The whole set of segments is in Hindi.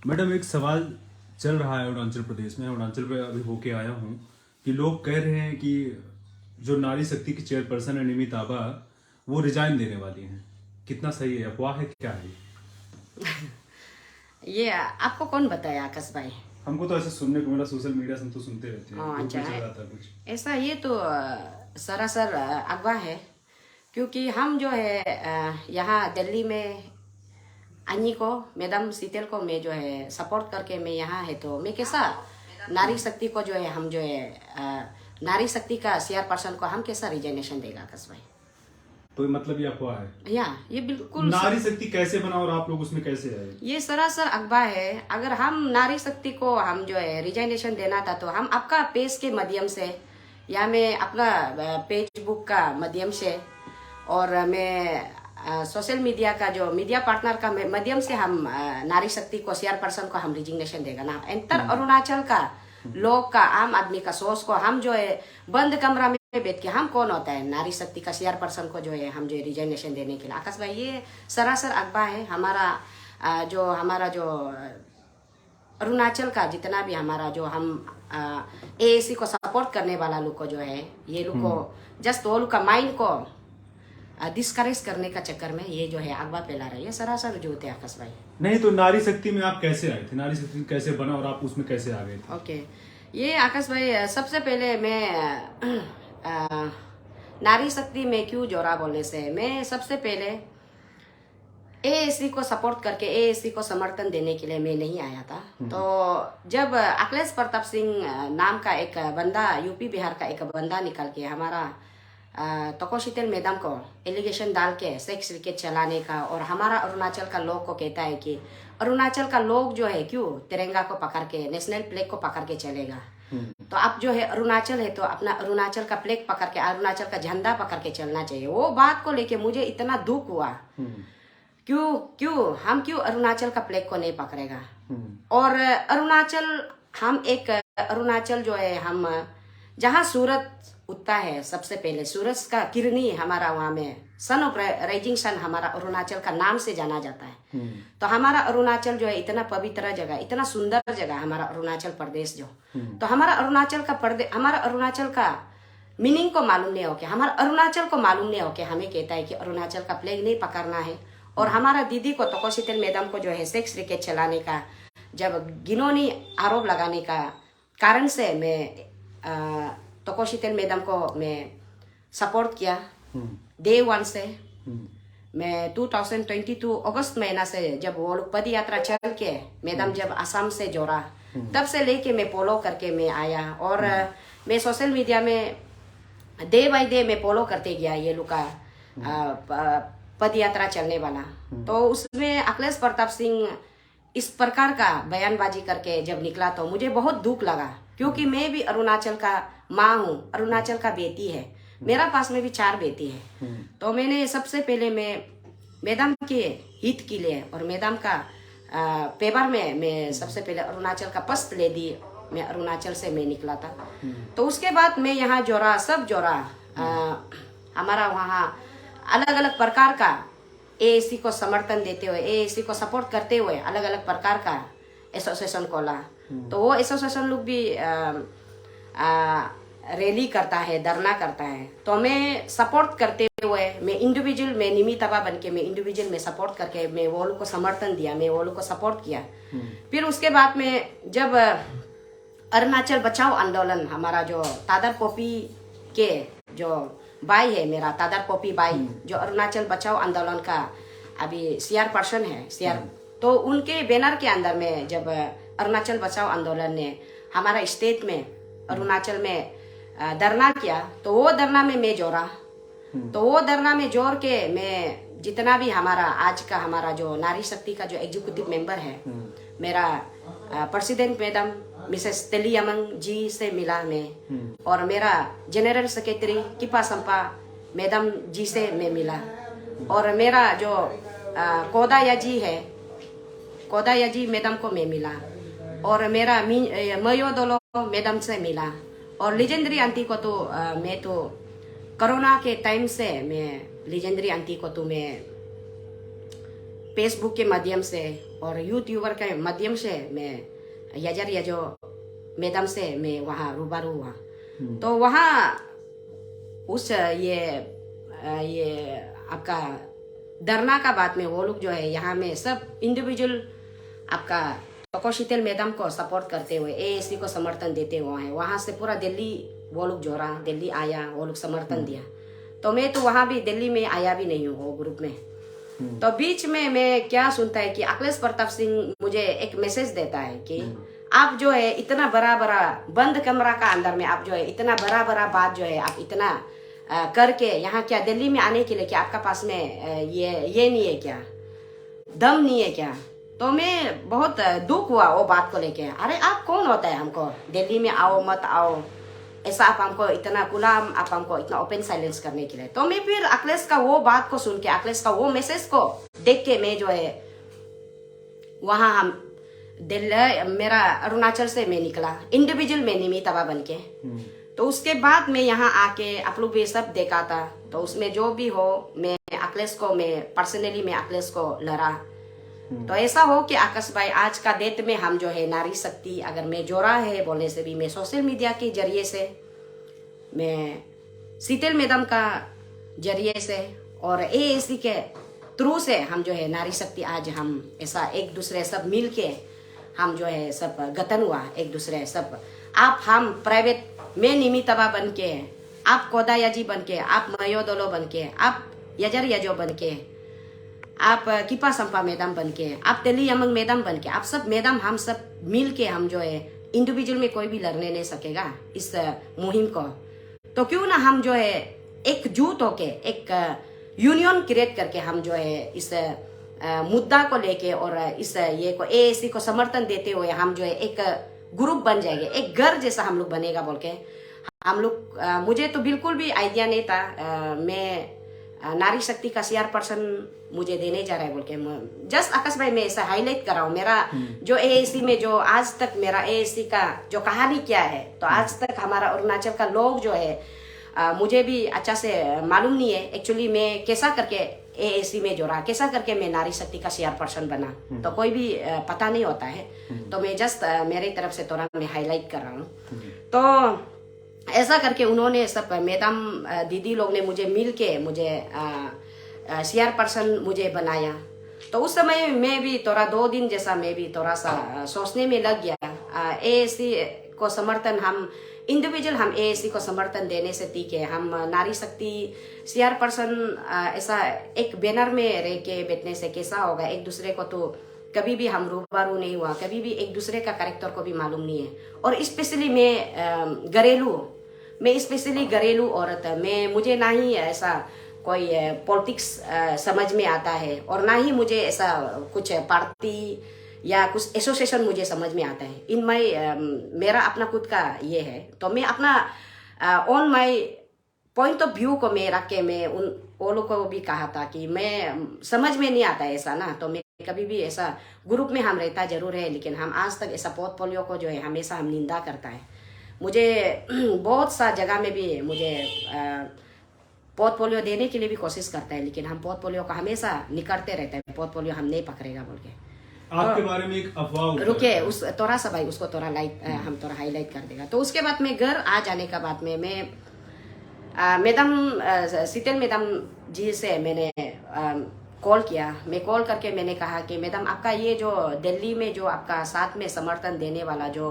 मैडम एक सवाल चल रहा है अरुणाचल प्रदेश में। अरुणाचल पे अभी होके आया हूँ कि लोग कह रहे हैं कि जो नारी शक्ति की चेयरपर्सन है निमित आबा, वो रिजाइन देने वाली हैं। कितना सही है, अफवाह है, क्या है? ये आपको कौन बताया आकाश भाई? हमको तो ऐसे सुनने को मिला, सोशल मीडिया से हम तो सुनते रहते हैं, ग्रुप अच्छा में चल है रहा था कुछ। ऐसा। ये तो सरासर अफवाह है, क्योंकि हम जो है यहाँ दिल्ली में अन्नी को, मैडम शीतल को मैं जो है सपोर्ट करके मैं यहाँ है, तो मैं कैसा नारी शक्ति को जो है हम जो है नारी शक्ति का चेयरपर्सन को हम कैसा रिजाइनेशन देगा आकाश भाई? तो मतलब ये अफवाह है? या ये बिल्कुल नारी शक्ति कैसे बना और आप लोग उसमें कैसे आए? ये सरासर अफवाह है। अगर हम नारी शक्ति को हम जो है रिजाइनेशन देना था, तो हम आपका पेज के माध्यम से या मैं अपना पेज बुक का माध्यम से और मैं सोशल मीडिया का जो मीडिया पार्टनर का माध्यम से हम नारी शक्ति को चेयरपर्सन को हम रिजिग्नेशन देगा ना। एंटर अरुणाचल का लोग का, आम आदमी का सोच को हम जो है बंद कमरा में बैठ के हम कौन होता है नारी शक्ति का चेयरपर्सन को जो है हम जो रिजाइनेशन देने के लिए। आकाश भाई ये सरासर अफवाह है। हमारा जो अरुणाचल का जितना भी हमारा जो हम एएसी को सपोर्ट करने वाला लोग को जो है, ये लोग को जस्ट वो लोग का माइंड को डिस्करेज करने का चक्कर में ये जो है अफवाह फैला रही है, सरासर जो होते हैं आकाश भाई। नहीं तो नारी शक्ति में आप कैसे आए थे? नारी शक्ति कैसे बना और आप उसमें कैसे आ गए थे? ओके, ये आकाश भाई सबसे पहले मैं नारी शक्ति में क्यों जोड़ा बोलने से, मैं सबसे पहले एएसी को सपोर्ट करके एएसी को समर्थन देने के लिए मैं नहीं आया था। तो जब अखिलेश प्रताप सिंह नाम का एक बंदा, यूपी बिहार का एक बंदा निकल के हमारा तोकोशीतल मैडम को एलिगेशन डाल के सेक्स रैकेट चलाने का, और हमारा अरुणाचल का लोग को कहता है कि अरुणाचल का लोग जो है क्यों तिरंगा को पकड़ के, नेशनल फ्लैग को पकड़ के चलेगा, तो आप जो है अरुणाचल है तो अपना अरुणाचल का फ्लैग पकड़ के, अरुणाचल का झंडा पकड़ के चलना चाहिए। वो बात को लेके मुझे इतना दुख हुआ, क्यों अरुणाचल का फ्लैग को नहीं पकड़ेगा। और अरुणाचल जो है हम जहाँ सूरज उगता है, सबसे पहले सूरज का किरणी हमारा वहाँ में सन ऑफ राइजिंग सन हमारा अरुणाचल का नाम से जाना जाता है। तो हमारा अरुणाचल जो है इतना पवित्र जगह, इतना सुंदर जगह हमारा अरुणाचल प्रदेश जो, तो हमारा अरुणाचल का मीनिंग को मालूम नहीं हो के, हमारा अरुणाचल को मालूम नहीं हो के हमें कहता है कि अरुणाचल का फ्लैग नहीं पकड़ना है। और हमारा दीदी को तोकोशीतल मैडम को जो है सेक्स रैकेट चलाने का जब गिनौनी आरोप लगाने का कारण से मैं तोकोशीतल मैडम को मैं सपोर्ट किया डे वन से। मैं 2022 अगस्त महीना से जब वो लोग पद यात्रा चल के मैडम जब असम से जोड़ा, तब से लेके मैं फॉलो करके मैं आया, और मैं सोशल मीडिया में डे बाय डे मैं फॉलो करते गया ये लोग का पद यात्रा चलने वाला। तो उसमें अखिलेश प्रताप सिंह इस प्रकार का बयानबाजी करके जब निकला तो मुझे बहुत दुख लगा, क्योंकि मैं भी अरुणाचल का माँ हूँ, अरुणाचल का बेटी है, मेरा पास में भी 4 बेटी है। तो मैंने सबसे पहले मैं मैडम के हित के लिए और मैडम का पेपर में मैं सबसे पहले अरुणाचल का फर्स्ट लेडी मैं अरुणाचल से मैं निकला था। तो उसके बाद मैं यहाँ सब जोड़ा हमारा वहाँ अलग अलग प्रकार का एएसी को समर्थन देते हुए, एएसी को सपोर्ट करते हुए अलग अलग प्रकार का एसोसिएशन खोला। तो वो एसोसिएशन लोग भी रैली करता है, धरना करता है, तो मैं सपोर्ट करते हुए मैं इंडिविजुअल में निमित आबा बन के मैं इंडिविजुअल में सपोर्ट करके मैं वो लोग को समर्थन दिया, मैं वो लोग को सपोर्ट किया। फिर उसके बाद में जब अरुणाचल बचाओ आंदोलन, हमारा जो तादर पोपी के जो भाई है, मेरा तादर पोपी भाई जो अरुणाचल बचाओ आंदोलन का अभी चेयरपर्सन है, तो उनके बैनर के अंदर में जब अरुणाचल बचाओ आंदोलन ने हमारा स्टेट में अरुणाचल में धरना किया, तो वो धरना में मैं जोड़ा। तो वो धरना में जोड़ के मैं जितना भी हमारा जो नारी शक्ति का जो एग्जीक्यूटिव मेंबर है, मेरा प्रेसिडेंट मैडम मिसेस तेलियामंग जी से मिला मैं, और मेरा जनरल सेक्रेटरी किपा संपा मैडम जी से मैं मिला, और मेरा जो कोदाया जी मैडम को मैं मिला, और मेरा मयो दोलो मैडम से मिला, और लीजेंडरी आंटी को तो मैं तो कोरोना के टाइम से मैं लीजेंडरी आंटी को तो मैं फेसबुक के माध्यम से और यूट्यूबर के माध्यम से मैं यजर यजो मैडम से मैं वहाँ रूबरू हुआ। तो वहाँ उस ये आपका धरना का बात में वो लोग जो है यहाँ में सब इंडिविजुअल आपका तोकोशीतल मैडम को सपोर्ट करते हुए एएससी को समर्थन देते हुए हैं। वहाँ से पूरा दिल्ली वो लोग जोड़ा, दिल्ली आया, वो लोग समर्थन दिया। तो मैं तो वहाँ भी दिल्ली में आया भी नहीं हूँ वो ग्रुप में। तो बीच में मैं क्या सुनता है कि अखिलेश प्रताप सिंह मुझे एक मैसेज देता है कि आप जो है इतना बड़ा बड़ा बंद कमरा का अंदर में आप जो है इतना बड़ा बड़ा बात जो है आप इतना करके यहाँ क्या दिल्ली में आने के लिए क्या आपका पास में ये नहीं है क्या, दम नहीं है क्या? तो मैं बहुत दुख हुआ वो बात को लेके। अरे आप कौन होता है हमको दिल्ली में आओ मत आओ ऐसा आप हमको इतना गुलाम, आप हमको इतना ओपन साइलेंस करने के लिए? तो मैं फिर अखिलेश का वो बात को सुन के, अखिलेश का वो मैसेज को देख के मैं जो है वहाँ हम दिल्ली मेरा अरुणाचल से मैं निकला इंडिविजुअल में निमिताबा बन के। तो उसके बाद मैं यहाँ आके आप लोग भी सब देखा था। तो उसमें जो भी हो मैं अखिलेश को मैं पर्सनली मैं अखिलेश को लड़ा। तो ऐसा हो कि आकाश भाई आज का डेट में हम जो है नारी शक्ति अगर मैं जोड़ा है बोलने से भी मैं सोशल मीडिया के जरिए से मैं शीतल मैडम का जरिए से और एएससी के थ्रू से हम जो है नारी शक्ति आज हम ऐसा एक दूसरे सब मिल के हम जो है सब गठन हुआ एक दूसरे सब। आप हम प्राइवेट मैं निमिताबा बन के, आप कोदायाजी बन के, आप मयोदोलो बन के, आप यजर यजो बन के, आप किपा संपा मैडम बन के, आप तेली यमंग मैडम बन के, आप सब मैडम हम सब मिल के हम जो है इंडिविजुअल में कोई भी लड़ने नहीं सकेगा इस मुहिम को। तो क्यों ना हम जो है एकजुट होके एक यूनियन क्रिएट करके हम जो है इस मुद्दा को लेके और इस ये को एएससी को समर्थन देते हुए हम जो है एक ग्रुप बन जाएंगे, एक घर जैसा हम लोग बनेगा बोल के हम लोग। मुझे तो बिल्कुल भी आइडिया नहीं था मैं नारी शक्ति का CR पर्सन मुझे देने जा रहा है बोल के। जस्ट आकाश भाई मैं ऐसा हाईलाइट कर रहा हूँ मेरा जो एएससी में जो आज तक मेरा एएससी का जो कहानी क्या है। तो आज तक हमारा अरुणाचल का लोग जो है मुझे भी अच्छा से मालूम नहीं है एक्चुअली मैं कैसा करके एएससी में जोड़ा, कैसा करके मैं नारी शक्ति का CR पर्सन बना। तो कोई भी पता नहीं होता है। तो मैं जस्ट मेरी तरफ से थोड़ा मैं हाईलाइट कर रहा हूँ। तो ऐसा करके उन्होंने सब मैडम दीदी लोग ने मुझे मिल के मुझे CR पर्सन मुझे बनाया। तो उस समय मैं भी थोड़ा 2 दिन जैसा मैं भी थोड़ा सा सोचने में लग गया। एएससी को समर्थन हम इंडिविजुअल हम एएससी को समर्थन देने से ठीक है, हम नारी शक्ति CR पर्सन ऐसा एक बैनर में रह के बैठने से कैसा होगा? एक दूसरे को तो कभी भी हम रूबरू नहीं हुआ, कभी भी एक दूसरे का कैरेक्टर को भी मालूम नहीं है। और स्पेशली मैं स्पेशली घरेलू औरत मैं मुझे ना ही ऐसा कोई पॉलिटिक्स समझ में आता है और ना ही मुझे ऐसा कुछ पार्टी या कुछ एसोसिएशन मुझे समझ में आता है। इन माई मेरा अपना खुद का ये है। तो मैं अपना on my point of view को मैं रख के मैं वो लोग को भी कहा था कि मैं समझ में नहीं आता ऐसा ना। तो मैं कभी भी ऐसा ग्रुप में हम रहता जरूर है लेकिन हम आज तक ऐसा पोर्टफोलियो को जो है हमेशा हम निंदा करता है। मुझे बहुत सा जगह में भी मुझे पोर्टफोलियो देने के लिए भी कोशिश करता है लेकिन हम पोर्टफोलियो को हमेशा निकलते रहते हैं, पोर्टफोलियो हम नहीं पकड़ेगा बोल के। आपके बारे में एक अफवाह रुके उस थोड़ा सा भाई उसको थोड़ा हम थोड़ा हाईलाइट कर देगा। तो उसके बाद में घर आ जाने का बाद में मैं मैडम शीतल मैडम जी से मैंने कॉल किया। मैं कॉल करके मैंने कहा कि मैडम आपका ये जो दिल्ली में जो आपका साथ में समर्थन देने वाला जो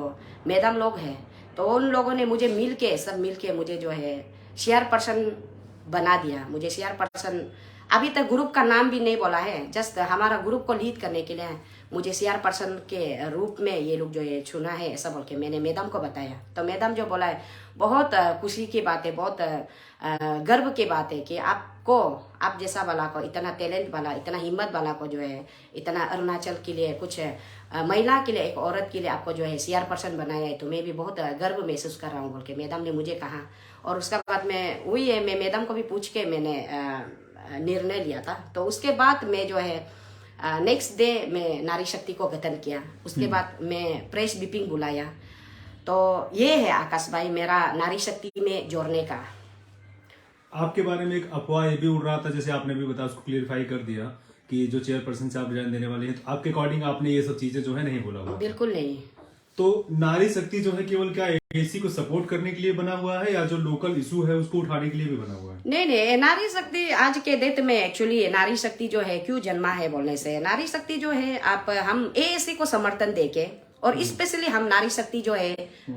मैडम लोग हैं तो उन लोगों ने मुझे सब मिल के मुझे जो है CR पर्सन बना दिया। मुझे CR पर्सन अभी तक ग्रुप का नाम भी नहीं बोला है, जस्ट हमारा ग्रुप को लीड करने के लिए मुझे CR पर्सन के रूप में ये लोग जो है चुना है ऐसा बोल के मैंने मैडम को बताया। तो मैडम जो बोला है बहुत खुशी की बात है, बहुत गर्व की बात है कि आपको आप जैसा वाला को इतना टैलेंट वाला इतना हिम्मत वाला को जो है इतना अरुणाचल के लिए कुछ महिला के लिए एक औरत के लिए आपको जो है CR पर्सन बनाया है। तो मैं भी बहुत गर्व महसूस कर रहा हूँ बोल के मैडम ने मुझे कहा। और उसके बाद में वही है मैं मैडम को भी पूछ के मैंने निर्णय लिया था। तो उसके बाद मैं जो है नेक्स्ट डे मैं नारी शक्ति को गठन किया। उसके बाद मैं प्रेस ब्रीफिंग बुलाया। तो ये है आकाश भाई मेरा नारी शक्ति में जोड़ने का। आपके बारे में एक अफवाह ये भी उड़ रहा था जैसे आपने भी बताया उसको क्लियरिफाई कर दिया कि जो चेयरपर्सन से आप रिजाइन देने वाले हैं, तो आपके अकॉर्डिंग आपने ये सब चीजें जो है नहीं बोला हुआ? बिल्कुल नहीं। तो नारी शक्ति जो है केवल क्या एसी को सपोर्ट करने के लिए बना हुआ है, या जो लोकल इशू है उसको उठाने के लिए भी बना हुआ है? नहीं नहीं, नारी शक्ति आज के डेट में एक्चुअली नारी शक्ति जो है क्यों जन्मा है बोलने से, नारी शक्ति जो है आप हम एएससी को समर्थन देके, और स्पेशली हम नारी शक्ति जो है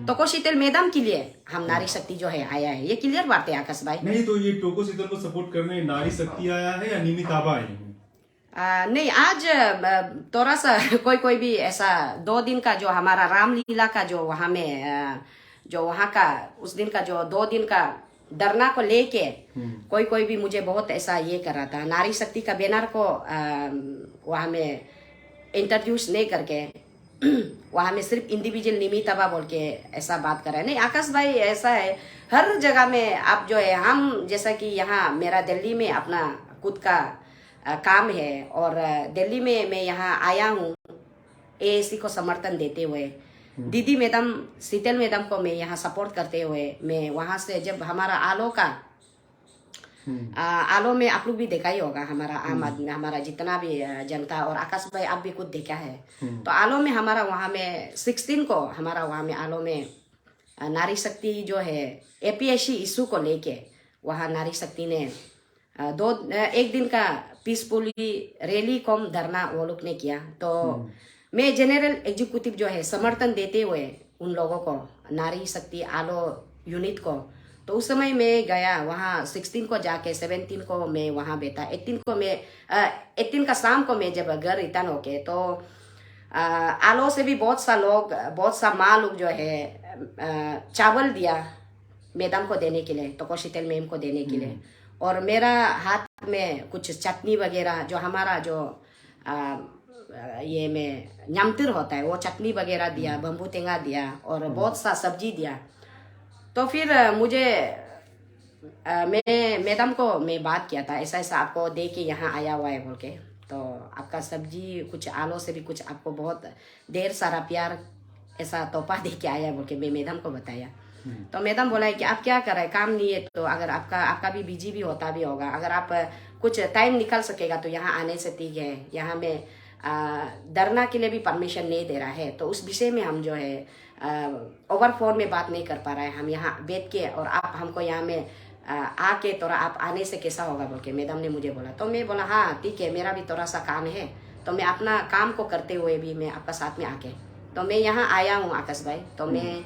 टोको शीतल मैडम के लिए हम नारी शक्ति जो है आया है, ये क्लियर बात है आकाश भाई। नहीं, तो ये टोको शीतल को सपोर्ट करने नारी शक्ति आया है या निमित आबा आई है? नहीं, आज थोड़ा सा कोई भी ऐसा 2 दिन का जो हमारा रामलीला का जो वहां में जो वहां का उस दिन का जो 2 दिन का धरना को लेके कोई भी मुझे बहुत ऐसा ये कर रहा था, नारी शक्ति का बैनर को वहां में इंट्रोड्यूस नहीं करके वहां में सिर्फ इंडिविजुअल निमिताबा बोल के ऐसा बात कर रहा है। नहीं आकाश भाई, ऐसा है हर जगह में आप जो है, हम जैसा कि यहाँ मेरा दिल्ली में अपना खुद का काम है, और दिल्ली में मैं यहाँ आया हूँ एएससी को समर्थन देते हुए, दीदी मैडम शीतल मैडम को मैं यहाँ सपोर्ट करते हुए, मैं वहाँ से जब हमारा आलो में आप लोग भी देखा ही होगा, हमारा आम आदमी हमारा जितना भी जनता, और आकाश भाई आप भी खुद देखा है, तो आलो में हमारा वहाँ में 16 को हमारा वहाँ में आलो में नारी शक्ति जो है एपीएससी इशू को लेके वहाँ नारी शक्ति ने 1 दिन का पीसफुली रैली कम धरना वो लोग ने किया। तो मैं जनरल एग्जीक्यूटिव जो है समर्थन देते हुए उन लोगों को, नारी शक्ति आलो यूनिट को, तो उस समय मैं गया वहाँ 16 को जाके 17 को मैं वहाँ बैठा, 18 को मैं 18 का शाम को मैं जब घर रिटर्न होके, तो आलो से भी बहुत सा माँ लोग जो है चावल दिया मैडम को देने के लिए, तो शीतल मैम को देने के लिए, और मेरा हाथ में कुछ चटनी वगैरह जो हमारा जो ये में न्यामतिर होता है वो चटनी वगैरह दिया, बम्बू टेंगा दिया, और बहुत सा सब्जी दिया। तो फिर मुझे मैं मैडम को मैं बात किया था, ऐसा ऐसा आपको दे के यहाँ आया हुआ है बोल के, तो आपका सब्जी कुछ आलो से भी कुछ आपको बहुत ढेर सारा प्यार ऐसा तोहफा दे के आया बोल के मैं मैडम को बताया। तो मैडम बोला है कि आप क्या कर रहे हैं, काम नहीं है, तो अगर आपका भी बिजी भी होगा, अगर आप कुछ टाइम निकाल सकेगा तो यहाँ आने से ठीक है, यहाँ में धरना के लिए भी परमिशन नहीं दे रहा है, तो उस विषय में हम जो है ओवर फोन में बात नहीं कर पा रहे हैं, हम यहाँ बैठ के, और आप हमको यहाँ में आके थोड़ा आप आने से कैसा होगा बोल के मैडम ने मुझे बोला। तो मैं बोला हाँ ठीक है, मेरा भी थोड़ा सा काम है, तो मैं अपना काम को करते हुए भी मैं आपका साथ में आके, तो मैं यहाँ आया हूँ आकाश भाई। तो मैं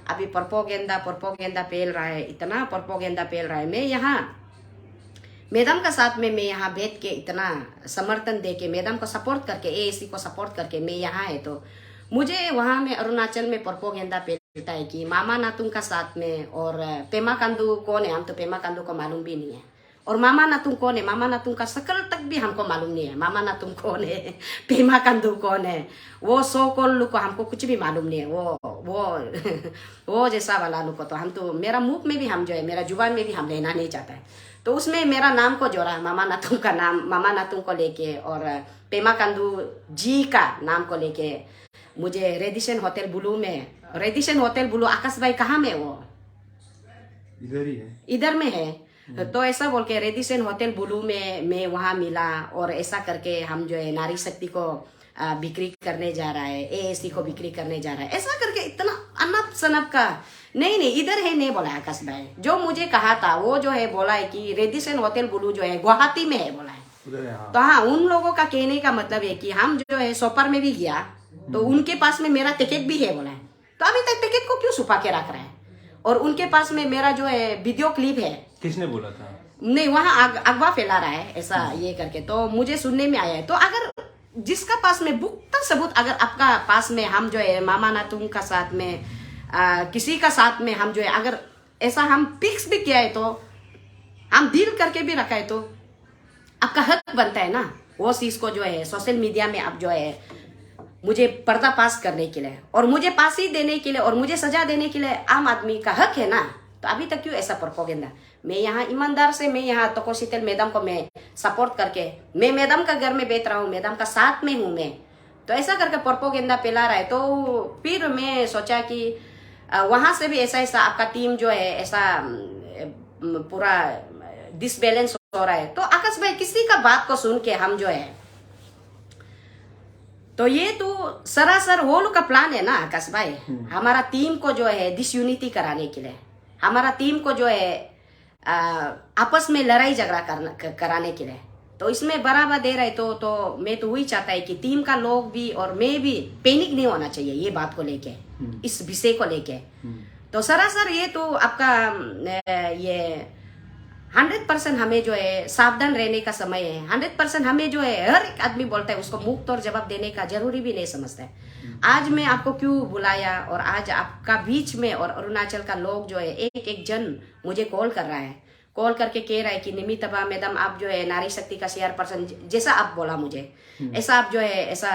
अभी प्रोपोगेंडा फैल रहा है, इतना प्रोपोगेंडा फैल रहा है, मैं यहाँ मैडम का साथ में मैं यहाँ बैठ के इतना समर्थन दे के मैडम को सपोर्ट करके एएससी को सपोर्ट करके मैं यहाँ है, तो मुझे वहाँ में अरुणाचल में प्रोपोगेंडा फैलता है कि मामा नातुंग का साथ में, और पेमा कांदू कौन है, हम तो पेमा कांदू को मालूम भी नहीं है, और मामा नातुंग कौन है, मामा नातुंग का शकल तक भी हमको मालूम नहीं है, मामा नातुंग कौन है, पेमा कांदू कौन है, वो सो कौन लोग को हमको कुछ भी मालूम नहीं है, वो जैसा वाला लोग को तो हम तो मेरा मुख में भी हम जो है मेरा जुबान में भी हम लेना नहीं चाहता है, तो उसमें मेरा नाम को जोड़ा मामा नातुंग का नाम, मामा नातुंग को लेके, और पेमा कांदू जी का नाम को लेके मुझे रेडिशन होटल ब्लू में, रेडिशन होटल ब्लू आकाश भाई कहाँ में, वो इधर ही है, इधर में है, तो ऐसा बोल के रेडिशन होटल ब्लू में मैं वहाँ मिला, और ऐसा करके हम जो है नारी शक्ति को बिक्री करने जा रहा है, एएससी को बिक्री करने जा रहा है, ऐसा करके इतना अनप सनप का नहीं इधर है नहीं बोला आकाश भाई, जो मुझे कहा था वो जो है बोला है कि रेडिशन होटल ब्लू जो है गुवाहाटी में है बोला है, तो हाँ उन लोगों का कहने का मतलब है कि हम जो है सोपर में भी गया तो उनके पास में मेरा टिकट भी है बोला है, तो अभी तक टिकट को क्यों छुपा के रख रहा है, और उनके पास में मेरा जो है वीडियो क्लिप है। किसने बोला था? नहीं, वहाँ अगवा फैला रहा है ऐसा ये करके, तो मुझे सुनने में आया है, तो अगर जिसका पास में पुख्ता सबूत अगर आपका पास में हम जो है मामा नातुंग का साथ में किसी का साथ में हम जो है अगर ऐसा हम फिक्स भी किया है, तो हम डील करके भी रखा है, तो आपका हक बनता है ना वो चीज को जो है सोशल मीडिया में आप जो है मुझे पर्दाफाश करने के लिए, और मुझे फांसी देने के लिए, और मुझे सजा देने के लिए आम आदमी का हक है ना, तो अभी तक क्यों ऐसा प्रोपोगेंडा। मैं यहाँ ईमानदार से मैं यहाँ टोको शीतल मैडम को मैं सपोर्ट करके मैं मैडम का घर में बैठ रहा हूँ, मैडम का साथ में हूँ मैं, तो ऐसा करके प्रोपोगेंडा फैला रहा है, तो फिर मैं सोचा कि वहां से भी ऐसा आपका टीम जो है ऐसा पूरा डिसबैलेंस हो रहा है, तो आकाश भाई किसी का बात को सुन के हम जो है तो ये तो सरासर वो लोग का प्लान है ना आकाश भाई, हमारा टीम को जो है डिसयूनिटी कराने के लिए, हमारा टीम को जो है आपस में लड़ाई झगड़ा कराने के लिए। तो इसमें बराबर दे रहे तो मैं तो वही चाहता है कि टीम का लोग भी और मैं भी पैनिक नहीं होना चाहिए ये बात को लेके, इस विषय को लेके। तो सरासर ये तो आपका ये 100% हमें जो है सावधान रहने का समय है। 100% हमें जो है हर एक आदमी बोलता है उसको मुक्त और जवाब देने का जरूरी भी नहीं समझता है। आज मैं आपको क्यों बुलाया और आज आपका बीच में और अरुणाचल का लोग जो है एक एक जन मुझे कॉल कर रहा है, कॉल करके कह रहा है कि निमितबा मैडम आप जो है नारी शक्ति का CR% जैसा आप बोला मुझे ऐसा आप जो है ऐसा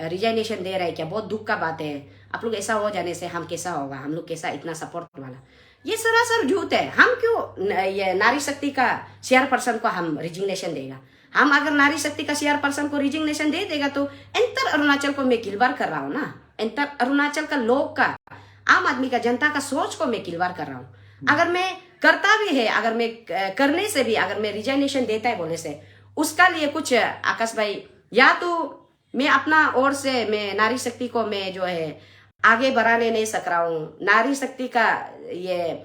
रिजाइनेशन दे रहे हैं क्या, बहुत दुख का बात है। आप लोग ऐसा हो जाने से हम कैसा होगा, हम लोग कैसा इतना सपोर्ट वाला, ये सरासर झूठ है। हम क्यों ये नारी शक्ति का CR% को हम रिजिग्नेशन देगा। हम अगर नारी शक्ति का CR% को रिजिग्नेशन दे देगा तो एंटर अरुणाचल को मैं किलवार कर रहा हूँ ना, एंटर अरुणाचल का लोग का, आम आदमी का, जनता का सोच को मैं किलवार कर रहा हूँ। अगर मैं करता भी है, अगर मैं करने से भी अगर मैं रिजाइनेशन देता है बोले से उसका लिए कुछ आकाश भाई, या तो मैं अपना ओर से मैं नारी शक्ति को मैं जो है आगे बढ़ाने नहीं सक रहा हूँ। नारी शक्ति का ये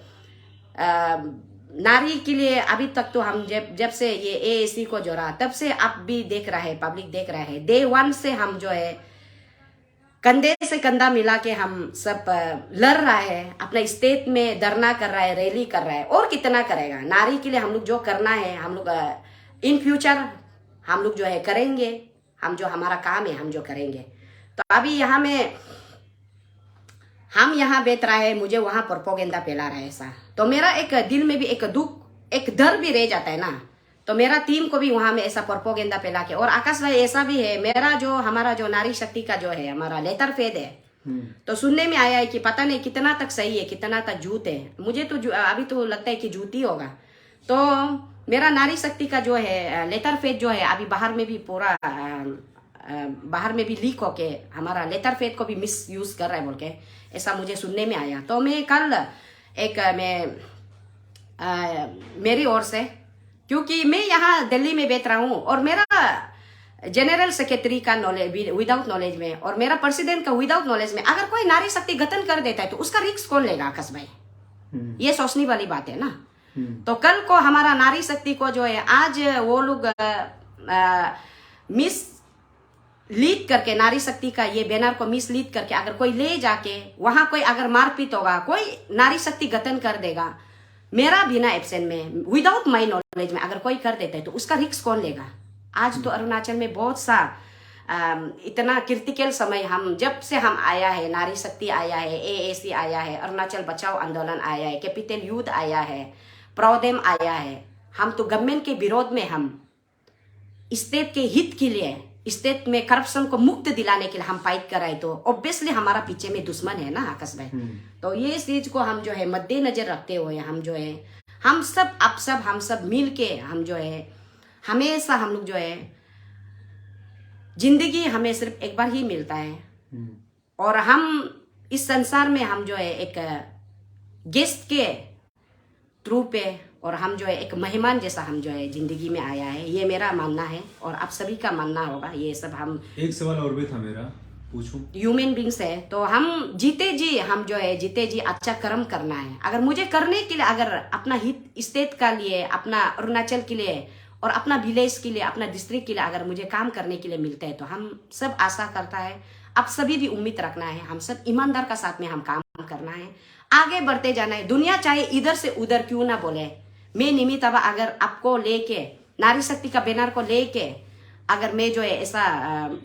नारी के लिए अभी तक तो हम जब से ये AAC को जोड़ा तब से आप भी देख रहा है, पब्लिक देख रहा है, Day 1 से हम जो है कंधे से कंधा मिला के हम सब लड़ रहा है, अपना स्टेट में धरना कर रहा है, रैली कर रहा है, और कितना करेगा। नारी के लिए हम लोग जो करना है हम लोग इन फ्यूचर हम लोग जो है करेंगे, हम जो हमारा काम है हम जो करेंगे। तो अभी यहाँ में हम यहाँ बेच रहा है, मुझे वहां प्रोपोगेंडा फैला रहा है ऐसा, तो मेरा एक दिल में भी एक दुख एक डर भी रह जाता है ना। तो मेरा टीम को भी वहां में ऐसा प्रोपोगेंडा फैला के, और आकाश भाई ऐसा भी है मेरा जो हमारा जो नारी शक्ति का जो है हमारा लेटर फेद है, तो सुनने में आया है कि पता नहीं कितना तक सही है कितना तक झूठ है, मुझे तो अभी तो लगता है कि झूठ ही होगा। तो मेरा नारी शक्ति का जो है लेटर फेद जो है अभी बाहर में भी पूरा बाहर में भी लीक होके हमारा लेटर फेद को भी मिस यूज कर रहा है बोल के ऐसा मुझे सुनने में आया। तो मैं कल एक मेरी ओर से, क्योंकि मैं यहाँ दिल्ली में बैठ रहा हूँ और मेरा जनरल सेक्रेटरी का नॉलेज विदाउट नॉलेज में और मेरा प्रेसिडेंट का विदाउट नॉलेज में अगर कोई नारी शक्ति गठन कर देता है तो उसका रिस्क कौन लेगा आकाश भाई, ये सोचने वाली बात है ना। तो कल को हमारा नारी शक्ति को जो है आज वो लोग मिस लीड करके नारी शक्ति का ये बैनर को मिस लीड करके अगर कोई ले जाके वहां कोई अगर मारपीट होगा, कोई नारी शक्ति गठन कर देगा मेरा बिना एब्सेंट में विदाउट माई नॉलेज में अगर कोई कर देता है तो उसका रिस्क कौन लेगा। आज तो अरुणाचल में बहुत सा इतना क्रिटिकल समय हम जब से हम आया है, नारी शक्ति आया है, AAC आया है, अरुणाचल बचाओ आंदोलन आया है, कैपिटल युद्ध आया है, प्रोडेम आया है, हम तो गवर्नमेंट के विरोध में हम स्टेट के हित के लिए स्टेट में करप्शन को मुक्त दिलाने के लिए हम फाइट कर रहे, तो ऑब्वियसली हमारा पीछे में दुश्मन है ना आकाश भाई। तो ये चीज को हम जो है मद्देनजर रखते हुए हम जो है हम सब मिल के हम जो है हमेशा हम लोग जो है जिंदगी हमें सिर्फ एक बार ही मिलता है और हम इस संसार में हम जो है एक गेस्ट के थ्रू पे और हम जो है एक मेहमान जैसा हम जो है जिंदगी में आया है, ये मेरा मानना है और आप सभी का मानना होगा। ये सब हम एक सवाल और भी था मेरा, पूछूं? ह्यूमन बींग्स है तो हम जीते जी अच्छा कर्म करना है। अगर मुझे करने के लिए अगर अपना हित स्टेट का लिए, अपना अरुणाचल के लिए और अपना विलेज के लिए, अपना डिस्ट्रिक्ट के लिए अगर मुझे काम करने के लिए मिलता है तो हम सब आशा करता है, आप सभी भी उम्मीद रखना है, हम सब ईमानदार का साथ में हम काम करना है, आगे बढ़ते जाना है। दुनिया चाहे इधर से उधर क्यों ना बोले, मैं निमितबा अगर आपको लेके नारी शक्ति का बैनर को लेके अगर मैं जो है ऐसा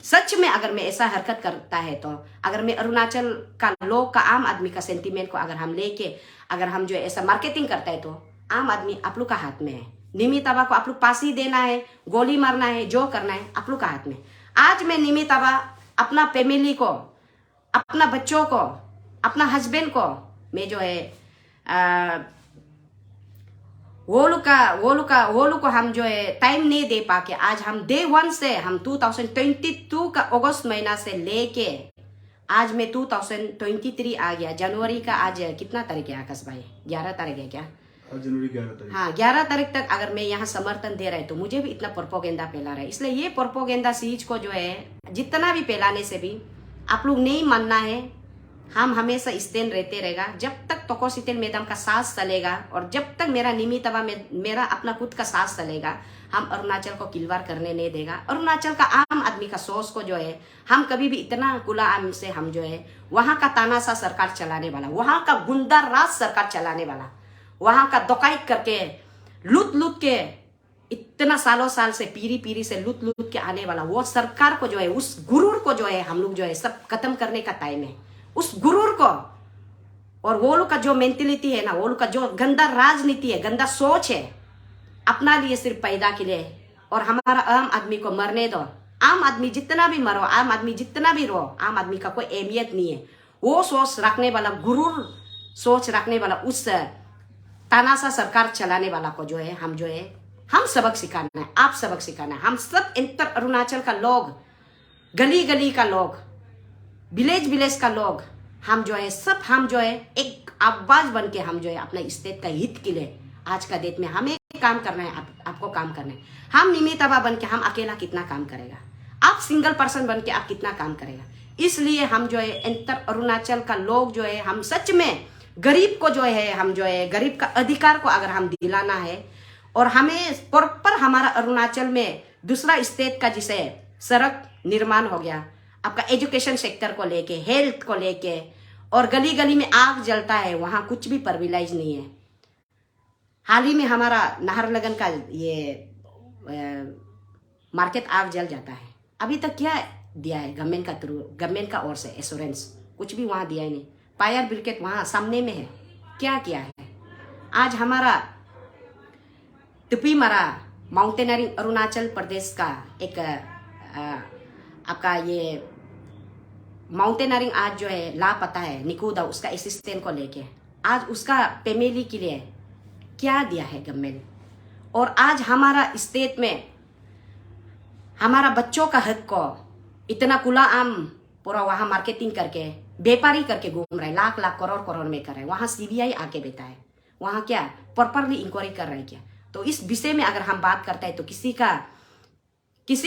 सच में अगर मैं ऐसा हरकत करता है तो अगर मैं अरुणाचल का लोग का आम आदमी का सेंटीमेंट को अगर हम लेके अगर हम जो है ऐसा मार्केटिंग करता है तो आम आदमी आप लोग का हाथ में है। निमितबा को आप लोग फांसी देना है, गोली मारना है, जो करना है आप लोग का हाथ में। आज मैं निमितबा अपना फैमिली को, अपना बच्चों को, अपना हस्बैंड को मैं जो है वो लोग को हम जो है टाइम नहीं दे पाके आज हम Day 1 से हम 2022 का अगस्त महीना से लेके आज में 2023 आ गया, जनवरी का आज कितना तारीख है आकाश भाई? 11 तारीख है क्या? आज जनवरी 11 तारीख। हाँ, 11 तारीख तक अगर मैं यहाँ समर्थन दे रहे तो मुझे भी इतना प्रोपोगेंडा फैला रहा है। इसलिए ये प्रोपोगेंडा सीज को जो है जितना भी फैलाने से भी आप लोग नहीं मानना है। हम हमेशा स्टैंड रहते रहेगा जब तक तोकोसितेल मैडम का सांस चलेगा और जब तक मेरा निमितवा में मेरा अपना खुद का सांस चलेगा, हम अरुणाचल को किलवार करने नहीं देगा। अरुणाचल का आम आदमी का सोच को जो है हम कभी भी इतना खुला आम से हम जो है वहां का तानाशाह सरकार चलाने वाला, वहां का गुंडा राज सरकार चलाने वाला, वहां का डकैत करके लूट के इतना सालों साल से पीढ़ी से लूट के आने वाला वो सरकार को जो है, उस गुरूर को जो है हम लोग जो है सब खत्म करने का टाइम है। उस गुरूर को और वो लोग का जो मेंटेलिटी है ना, वो लोग का जो गंदा राजनीति है, गंदा सोच है, अपना लिए सिर्फ पैदा के लिए, और हमारा आम आदमी को मरने दो। आम आदमी जितना भी मरो, आम आदमी जितना भी रो, आम आदमी का कोई अहमियत नहीं है। वो सोच रखने वाला, गुरूर सोच रखने वाला, उस तानाशाह सरकार चलाने वाला को जो है हम सबक सिखाना है, आप सबक सिखाना है। हम सब इंटर अरुणाचल का लोग, गली गली का लोग, विलेज का लोग, हम जो है सब हम जो है एक आवाज बन के हम जो है अपने स्टेट का हित के लिए आज का डेट में हमें काम करना है, आपको काम करना है। हम निमितवा बन के हम अकेला कितना काम करेगा, आप सिंगल पर्सन बन के आप कितना काम करेगा। इसलिए हम जो है इंटर अरुणाचल का लोग जो है हम सच में गरीब को जो है हम जो है गरीब का अधिकार को अगर हम दिलाना है, और हमें प्रॉपर हमारा अरुणाचल में दूसरा स्टेट का जिसे सड़क निर्माण हो गया, आपका एजुकेशन सेक्टर को लेके, हेल्थ को लेके, और गली गली में आग जलता है, वहां कुछ भी प्रिविलेज नहीं है। हाल ही में हमारा नाहरलगन का ये मार्केट आग जल जाता है, अभी तक क्या दिया है गवर्नमेंट का थ्रू, गवर्नमेंट का ओर से एश्योरेंस कुछ भी वहां दिया ही नहीं। फायर ब्रिगेड वहां सामने में है, क्या किया है। आज हमारा तुपीमरा माउंटेनरिंग अरुणाचल प्रदेश का एक आपका ये माउंटेनरिंग आज जो है लापता है, निकुदा उसका असिस्टेंट को लेके, आज उसका फैमिली के लिए क्या दिया है गवर्नमेंट। और आज हमारा स्टेट में हमारा बच्चों का हक को इतना खुला आम पूरा वहां मार्केटिंग करके व्यापारी करके घूम रहे, लाख करोड़ में कर रहे हैं। वहां सीबीआई आके बैठा है, वहां क्या प्रॉपरली इंक्वायरी कर रहे हैं क्या। तो इस विषय में अगर हम बात करते हैं तो किसी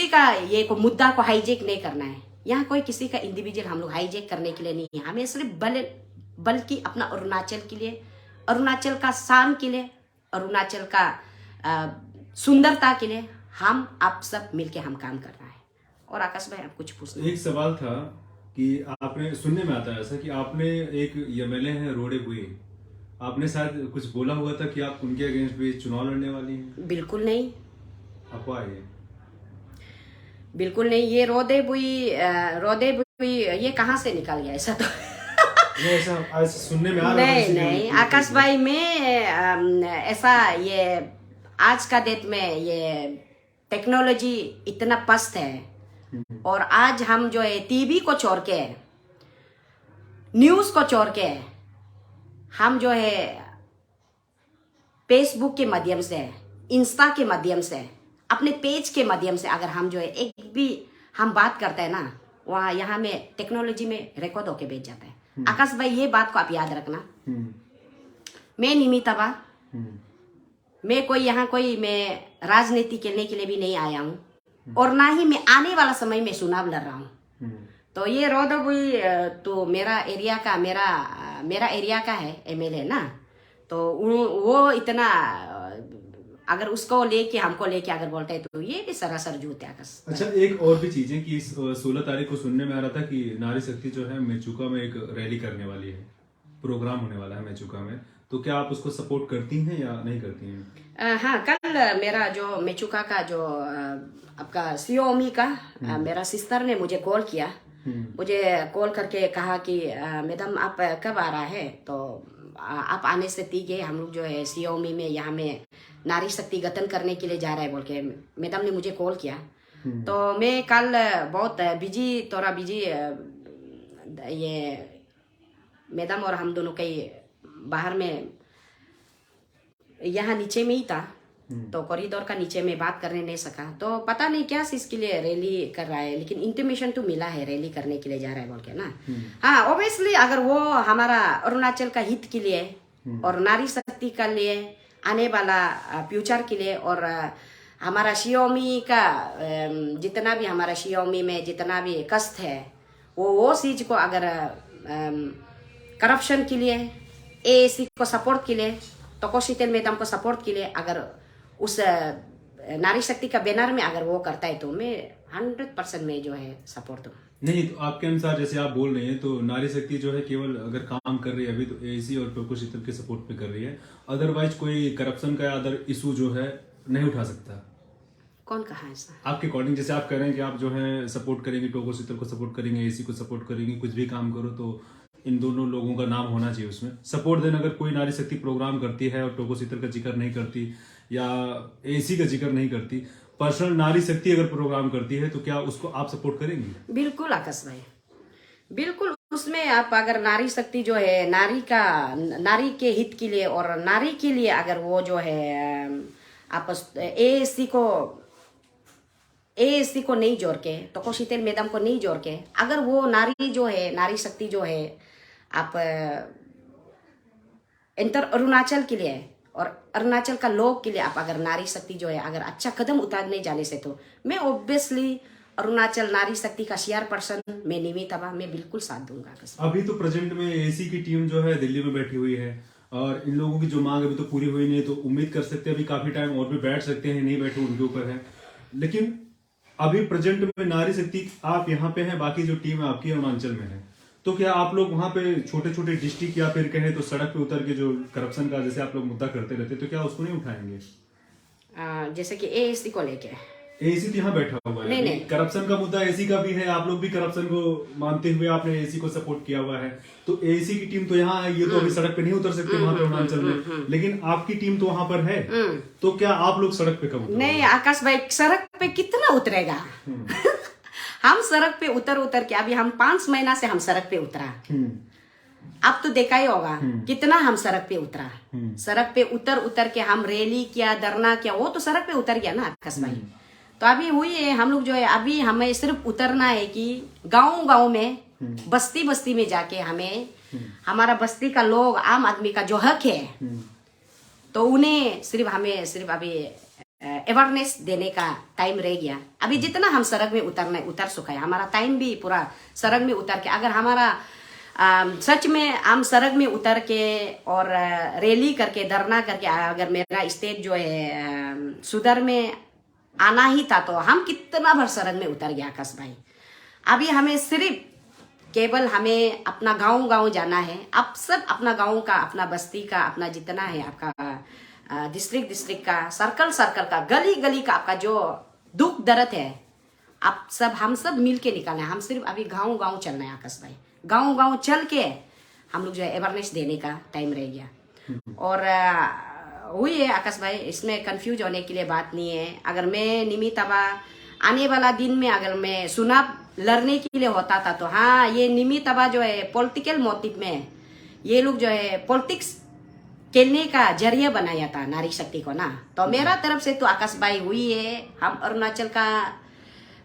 का ये को मुद्दा को हाईजेक नहीं करना है। यहाँ कोई किसी का इंडिविजुअल हम लोग हाईजेक करने के लिए नहीं है, हमें सिर्फ बल्कि अपना अरुणाचल के लिए, अरुणाचल का शान के लिए, अरुणाचल का सुंदरता के लिए हम आप सब मिलके हम काम कर रहा है। और आकाश भाई आप कुछ पूछना। एक सवाल था कि आपने सुनने में आता है ऐसा कि आपने एक एमएलए हैं रोडे बुए, आपने शायद कुछ बोला हुआ था कि आप उनके अगेंस्ट भी चुनाव लड़ने वाली हैं। बिल्कुल नहीं, अफवाह है, बिल्कुल नहीं। ये रोदे बुई ये कहाँ से निकल गया ऐसा तो ऐसा सुनने में आ रहा है। नहीं आकाश भाई, मैं ऐसा ये आज का डेट में ये टेक्नोलॉजी इतना पस्त है, और आज हम जो है टीवी को छोड़ के, न्यूज को छोड़ के, हम जो है फेसबुक के माध्यम से, इंस्टा के माध्यम से, अपने पेज के माध्यम से अगर हम जो है एक भी हम बात करते हैं ना, वहाँ यहाँ में टेक्नोलॉजी में रिकॉर्ड होके भेज जाता है। आकाश भाई ये बात को आप याद रखना, मैं निमितवा, मैं कोई यहाँ कोई मैं राजनीति खेलने के लिए भी नहीं आया हूँ, और ना ही मैं आने वाला समय में चुनाव लड़ रहा हूँ। तो ये रोदबुई तो मेरा एरिया का है एमएलए ना, तो वो इतना अगर उसको लेके हमको लेके अगर बोलते हैं तो ये भी सरासर झूठ है। अच्छा, एक और भी चीजें कि 16 तारीख को सुनने में आ रहा था कि नारी शक्ति जो है मेचुका में एक रैली करने वाली है, प्रोग्राम होने वाला है मेचुका में, तो क्या आप उसको सपोर्ट करती हैं या नहीं करती हैं? हाँ, कल मेरा जो मेचुका का जो आपका सियोमी का मेरा सिस्टर ने मुझे कॉल किया, मुझे कॉल करके कहा कि मैडम आप कब आ रहा है, तो आप आने से ठीक है, हम लोग जो है सियोमी में यहाँ में नारी शक्ति गठन करने के लिए जा रहे हैं बोल के मैडम ने मुझे कॉल किया। तो मैं कल बहुत बिजी ये मैडम और हम दोनों कहीं बाहर में यहाँ नीचे में ही था, तो कॉरिडोर का नीचे में बात करने नहीं सका। तो पता नहीं क्या चीज के लिए रैली कर रहा है, लेकिन इंटीमेशन तो मिला है रैली करने के लिए जा रहा है बोल के ना। हाँ, ऑब्वियसली अगर वो हमारा अरुणाचल का हित के लिए और नारी शक्ति के लिए आने वाला फ्यूचर के लिए। और हमारा शियोमी का जितना भी हमारा शियोमी में जितना भी कष्ट है वो चीज को अगर करप्शन के लिए, एएसी को सपोर्ट के लिए, तोकोशीतेल मैडम को सपोर्ट के लिए अगर उस नारी शक्ति का बैनर में अगर वो करता है तो मैं 100% में जो है सपोर्ट दूँ। नहीं, तो आपके अनुसार जैसे आप बोल रहे हैं तो नारी शक्ति जो है केवल अगर काम कर रही है अभी तो एसी और तोकोशीतेल के सपोर्ट पे कर रही है, अदरवाइज कोई करप्शन का अदर इशू जो है नहीं उठा सकता। कौन कहा ऐसा? आपके अकॉर्डिंग जैसे आप कह रहे हैं कि आप जो है सपोर्ट करेंगे, तोकोशीतेल को सपोर्ट करेंगे, एसी को सपोर्ट करेंगे, कुछ भी काम करो तो इन दोनों लोगों का नाम होना चाहिए उसमें सपोर्ट देना। अगर कोई नारी शक्ति प्रोग्राम करती है और तोकोशीतेल का जिक्र नहीं करती या एसी का जिक्र नहीं करती, पर्सनल नारी शक्ति अगर प्रोग्राम करती है तो क्या उसको आप सपोर्ट करेंगे? बिल्कुल आकाश भाई, बिल्कुल। उसमें आप अगर नारी शक्ति जो है नारी के हित के लिए और नारी के लिए अगर वो जो है आप एएससी को नहीं जोड़ के, तोकोशीतेल मैडम को नहीं जोड़ के, अगर वो नारी जो है, नारी शक्ति जो है आप इंटर अरुणाचल के लिए और अरुणाचल का लोग के लिए आप अगर नारी शक्ति जो है अगर अच्छा कदम उतारने जाने से तो मैं ऑब्वियसली अरुणाचल नारी शक्ति का चेयरपर्सन मैं निमी तबा मैं बिल्कुल साथ दूंगा। अभी तो प्रेजेंट में एसी की टीम जो है दिल्ली में बैठी हुई है और इन लोगों की जो मांग अभी तो पूरी हुई नहीं है, तो उम्मीद कर सकते हैं अभी काफी टाइम और भी बैठ सकते हैं, नहीं बैठे उनके ऊपर है। लेकिन अभी प्रेजेंट में नारी शक्ति आप यहाँ पे हैं, बाकी जो टीम है आपकी अरुणाचल में है, तो क्या आप लोग वहां पे छोटे छोटे डिस्ट्रिक्ट या फिर कहें तो सड़क पे उतर के जो करप्शन का जैसे आप लोग मुद्दा करते रहते तो क्या उसको नहीं उठाएंगे? जैसे कि एएससी को लेके एसी तो यहाँ बैठा हुआ है, नहीं। करप्शन का मुद्दा एसी का भी है, आप लोग भी करप्शन को मानते हुए आपने एसी को सपोर्ट किया हुआ है, तो एसी की टीम तो यहाँ है, ये तो अभी सड़क पे नहीं उतर सकते वहां पे अरुणाचल में, लेकिन आपकी टीम तो वहां पर है, तो क्या आप लोग सड़क पे कब उतरोगे? नहीं आकाश भाई, सड़क पे कितना उतरेगा? हम सड़क पे उतर के अभी हम 5 महीना से हम सड़क पे उतरा, अब तो देखा ही होगा कितना हम सड़क पे उतरा। सड़क पे उतर के हम रैली किया, धरना किया, वो तो सड़क पे उतर गया ना आकाश भाई। तो अभी हुई है हम लोग जो है अभी हमें सिर्फ उतरना है कि गांव में बस्ती में जाके हमें हमारा बस्ती का लोग आम आदमी का जो हक है तो उन्हें सिर्फ अभी अवेयरनेस देने का टाइम रह गया। अभी जितना हम सड़क में उतर चुका है, हमारा टाइम भी पूरा सड़क में उतर के अगर हमारा सच में हम सड़क में उतर के और रैली करके धरना करके अगर मेरा स्टेट जो है सुधर में आना ही था तो हम कितना भर सड़क में उतर गया आकाश भाई। अभी हमें सिर्फ केवल हमें अपना गांव जाना है। आप सब अपना गांव का, अपना बस्ती का, अपना जितना है आपका डिस्ट्रिक्ट का, सर्कल का, गली का आपका जो दुख दर्द है आप सब हम सब मिल के निकालना है। हम सिर्फ अभी गांव चलना है आकाश भाई। गांव चल के हम लोग जो है अवेयरनेस देने का टाइम रह गया। और हुई है आकाश भाई, इसमें कंफ्यूज होने के लिए बात नहीं है। अगर मैं निमी तबा आने वाला दिन में अगर मैं चुनाव लड़ने के लिए होता था तो हाँ, ये निमी तबा जो है पॉलिटिकल मोटिव में ये लोग जो है पॉलिटिक्स खेलने का जरिया बनाया था नारी शक्ति को ना। तो मेरा तरफ से तो आकाश भाई हुई है, हम अरुणाचल का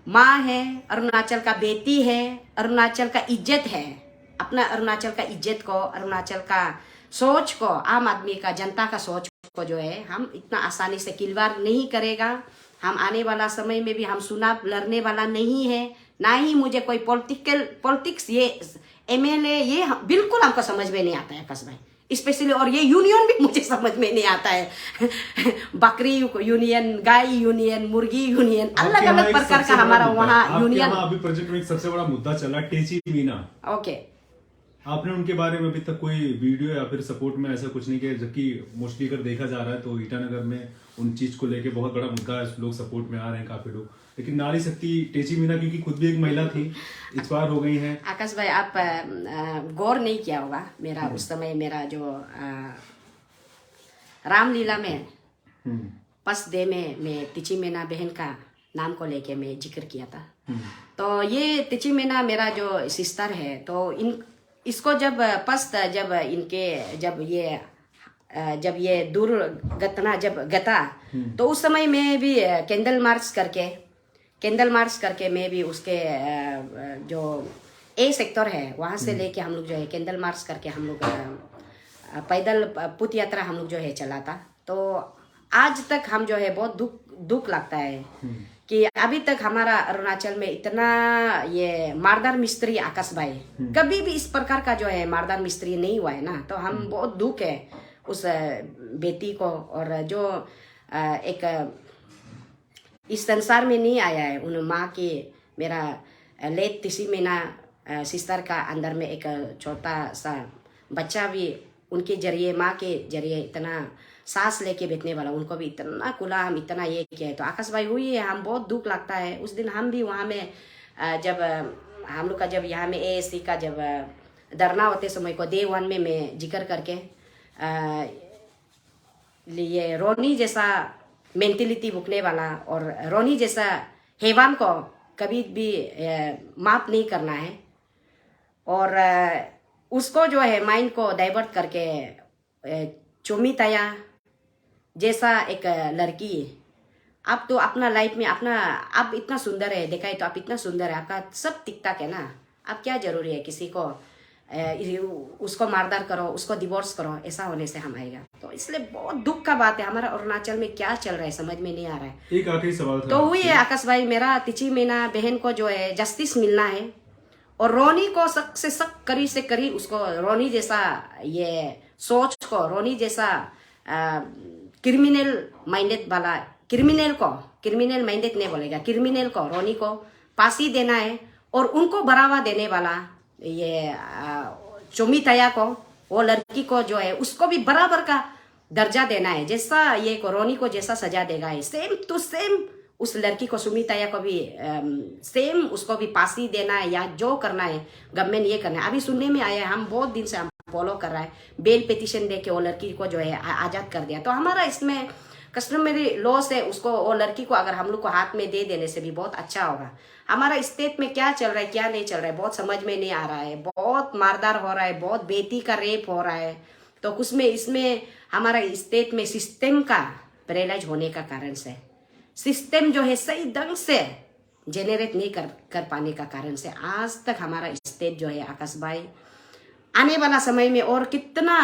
माँ है, अरुणाचल का बेटी है, अरुणाचल का इज्जत है। अपना अरुणाचल का इज्जत को, अरुणाचल का सोच को, आम आदमी का, जनता का सोच को जो है हम इतना आसानी से खिलवाड़ नहीं करेगा। हम आने वाला समय में भी हम चुनाव लड़ने वाला नहीं है, ना ही मुझे कोई पॉलिटिक्स ये एमएलए ये बिल्कुल हमको समझ में नहीं आता है आकाश भाई। स्पेशली और ये यूनियन भी मुझे समझ में नहीं आता है बकरी यूनियन, गाय यूनियन, मुर्गी यूनियन, अलग अलग प्रकार का हमारा वहाँ यूनियन। अभी प्रोजेक्ट में एक सबसे बड़ा मुद्दा चला टेची मीना। ओके, आपने उनके बारे में अभी तक कोई वीडियो या फिर सपोर्ट में ऐसा कुछ नहीं किया? जबकि मोस्टली अगर देखा जा रहा है तो ईटानगर में उन चीज को लेके बहुत बड़ा मुद्दा है, लोग सपोर्ट में आ रहे हैं काफी लोग। लेकिन नारी शक्ति टेची मीना क्योंकि खुद भी एक महिला थी, एक्सपायर हो गई हैं। आकाश भाई आप गौर नहीं किया होगा, मेरा उस समय मेरा जो रामलीला में फर्स्ट डे में मैं टेची मीना बहन का नाम को लेके मैं जिक्र किया था। तो ये टेची मीना मेरा जो सिस्टर है, तो इसको जब फर्स्ट जब ये दुर्घटना जब गता तो उस समय मैं भी कैंडल मार्च करके मैं भी उसके जो ए सेक्टर है वहाँ से लेके हम लोग जो है कैंडल मार्च करके हम लोग पैदल पुत यात्रा हम लोग जो है चला था। तो आज तक हम जो है बहुत दुख लगता है कि अभी तक हमारा अरुणाचल में इतना ये मारदार मिस्त्री आकाश भाई कभी भी इस प्रकार का जो है मारदार मिस्त्री नहीं हुआ है ना। तो हम बहुत दुख है उस बेटी को, और जो एक इस संसार में नहीं आया है उन माँ के, मेरा लेट तिसी मीना सिस्टर का अंदर में एक छोटा सा बच्चा भी उनके जरिए, माँ के जरिए इतना सांस लेके बैठने वाला, उनको भी इतना गुलाम इतना ये किया है। तो आकाश भाई हुई है, हम बहुत दुख लगता है। उस दिन हम भी वहाँ में जब हम लोग का जब यहाँ में ASC का जब धरना होते समय को डे 1 में मैं जिक्र करके ये रोनी जैसा मेंटेलिटी भुगने वाला और रोनी जैसा हैवान को कभी भी माफ नहीं करना है, और उसको जो है माइंड को डाइवर्ट करके चुमी तया जैसा एक लड़की, आप तो अपना लाइफ में अपना आप इतना सुंदर है, देखा है तो आप इतना सुंदर है, आपका सब टिक टाक है ना, आप क्या जरूरी है किसी को उसको मारदार करो, उसको डिवोर्स करो, ऐसा होने से हम आएगा। तो इसलिए बहुत दुख का बात है, हमारा अरुणाचल में क्या चल रहा है समझ में नहीं आ रहा है। एक आखिरी सवाल था तो हुई है आकाश भाई, मेरा तिची मीना बहन को जो है जस्टिस मिलना है, और रोनी को सख्त से सख्त करी से करी उसको रोनी जैसा ये सोच को, रोनी जैसा क्रिमिनल माइंडेड वाला क्रिमिनल माइंडेड नहीं बोलेगा, क्रिमिनल को रोनी को फांसी देना है, और उनको बढ़ावा देने वाला ये चोमी तया को, वो लड़की को जो है उसको भी बराबर का दर्जा देना है, जैसा ये रोनी को जैसा सजा देगा है सेम टू सेम उस लड़की को सुमिताया को भी सेम उसको भी फांसी देना है, या जो करना है गवर्नमेंट ये करना है। अभी सुनने में आया है, हम बहुत दिन से हम फॉलो कर रहा है, बेल पिटिशन दे के वो लड़की को जो है आजाद कर दिया। तो हमारा इसमें कस्टमरी लॉ से उसको वो लड़की को अगर हम लोग को हाथ में दे देने से भी बहुत अच्छा होगा। हमारा स्टेट में क्या चल रहा है क्या नहीं चल रहा है बहुत समझ में नहीं आ रहा है, बहुत मारदार हो रहा है, बहुत बेटी का रेप हो रहा है। तो कुछ में इसमें हमारा स्टेट में सिस्टम का पैरालाइज होने का कारण से, सिस्टम जो है सही ढंग से जेनरेट नहीं कर पाने का कारण से आज तक हमारा स्टेट जो है आकाश भाई आने वाला समय में और कितना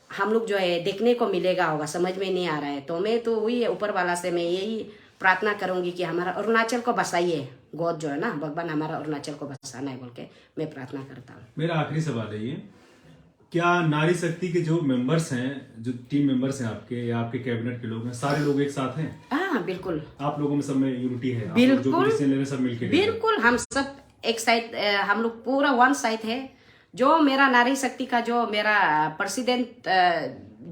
हम लोग जो है देखने को मिलेगा होगा समझ में नहीं आ रहा है। तो मैं तो वही ऊपर वाला से मैं यही प्रार्थना करूंगी कि हमारा अरुणाचल को बसाइए, गॉड जो है ना भगवान हमारा अरुणाचल को बसाना है बोल के मैं प्रार्थना करता हूँ। मेरा आखिरी सवाल है ये, क्या नारी शक्ति के जो मेंबर्स हैं, जो टीम मेंबर्स हैं आपके या आपके कैबिनेट के लोग हैं, सारे लोग एक साथ हैं? हाँ बिल्कुल, आप लोगों में सब में यूनिटी है, बिल्कुल जो डिसीजन ले रहे हैं सब मिलके बिल्कुल, हम सब एक साइड, हम लोग पूरा वन साइड है। जो मेरा नारी शक्ति का जो मेरा प्रेसिडेंट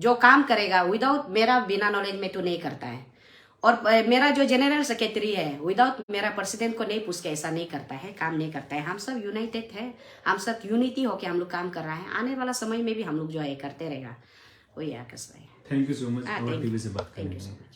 जो काम करेगा विदाउट मेरा बिना नॉलेज में तो नहीं करता है, और मेरा जो जनरल सेक्रेटरी है विदाउट मेरा प्रेसिडेंट को नहीं पूछ के ऐसा नहीं करता है, काम नहीं करता है। हम सब यूनाइटेड है, हम सब यूनिटी होके हम लोग काम कर रहा है। आने वाला समय में भी हम लोग जो है करते रहेगा। वही आकाश भाई, thank you so much TV से बात करने के लिए।